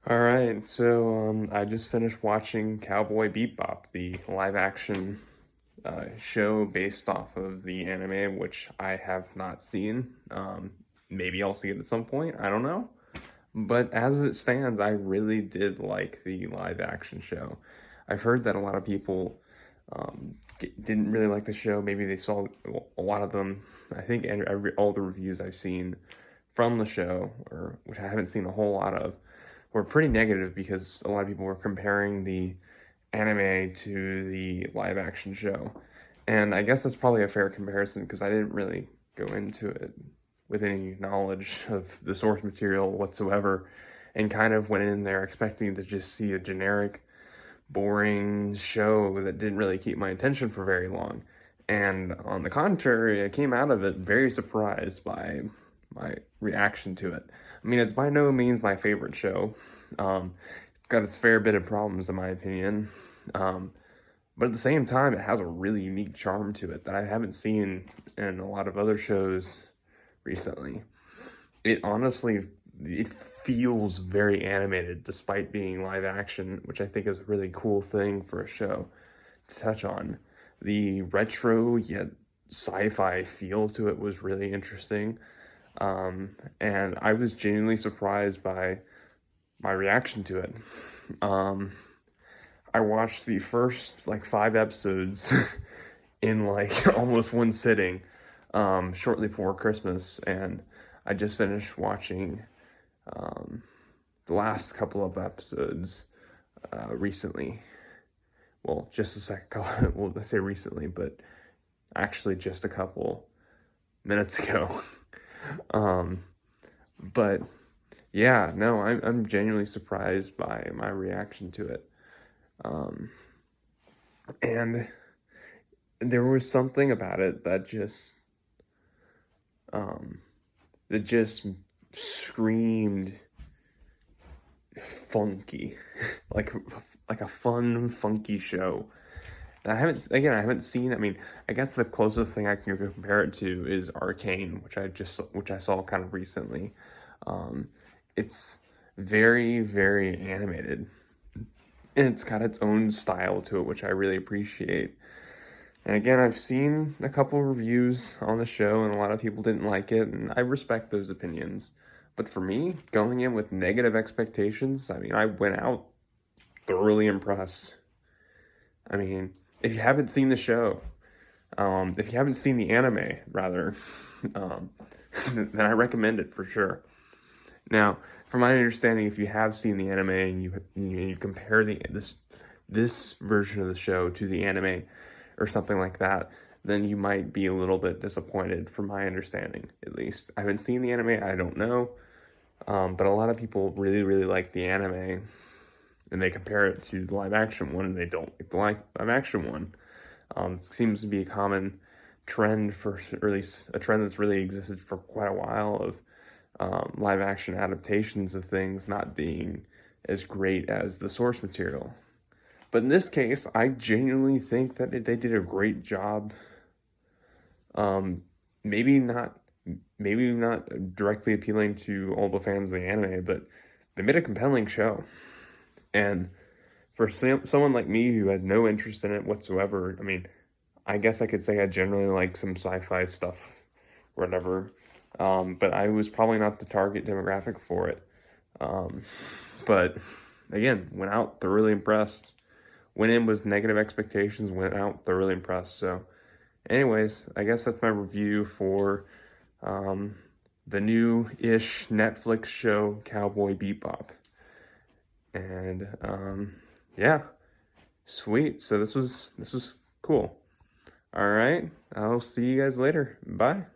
All right, so I just finished watching Cowboy Bebop, the live action show based off of the anime, which I have not seen. Maybe I'll see it at some point, I don't know. But as it stands, I really did like the live action show. I've heard that a lot of people didn't really like the show. Maybe they saw a lot of them. I think all the reviews I've seen from the show, or which I haven't seen a whole lot of, were pretty negative because a lot of people were comparing the anime to the live action show. And I guess that's probably a fair comparison because I didn't really go into it with any knowledge of the source material whatsoever, and kind of went in there expecting to just see a generic, boring show that didn't really keep my attention for very long. And on the contrary, I came out of it very surprised by my reaction to it. I mean, it's by no means my favorite show. It's got its fair bit of problems, in my opinion. But at the same time, it has a really unique charm to it that I haven't seen in a lot of other shows recently. It honestly, it feels very animated despite being live action, which I think is a really cool thing for a show to touch on. The retro yet sci-fi feel to it was really interesting. And I was genuinely surprised by my reaction to it. I watched the first like 5 episodes in like almost one sitting, shortly before Christmas, and I just finished watching the last couple of episodes recently. Well, just a second. Well, I say recently, but actually just a couple minutes ago. But yeah, no, I'm genuinely surprised by my reaction to it. And there was something about it that just screamed funky, like a fun, funky show. And I haven't seen. I mean, I guess the closest thing I can compare it to is Arcane, which I saw kind of recently. It's very, very animated, and it's got its own style to it, which I really appreciate. And again, I've seen a couple reviews on the show, and a lot of people didn't like it, and I respect those opinions. But for me, going in with negative expectations, I mean, I went out thoroughly impressed. I mean, if you haven't seen the show, if you haven't seen the anime, rather, um, then I recommend it for sure. Now, from my understanding, if you have seen the anime and you compare this version of the show to the anime or something like that, then you might be a little bit disappointed, from my understanding, at least. I haven't seen the anime, I don't know, but a lot of people really, really like the anime, and they compare it to the live action one, and they don't like the live action one. It seems to be a common trend or at least a trend that's really existed for quite a while, of live action adaptations of things not being as great as the source material. But in this case, I genuinely think that they did a great job. Um, maybe not, maybe not directly appealing to all the fans of the anime, but they made a compelling show. And for someone like me who had no interest in it whatsoever, I mean, I guess I could say I generally like some sci-fi stuff, or whatever. But I was probably not the target demographic for it. But again, went out thoroughly impressed. Went in with negative expectations, went out thoroughly impressed. So, anyways, I guess that's my review for the new-ish Netflix show Cowboy Bebop. And yeah, sweet. So this was cool. All right, I'll see you guys later. Bye.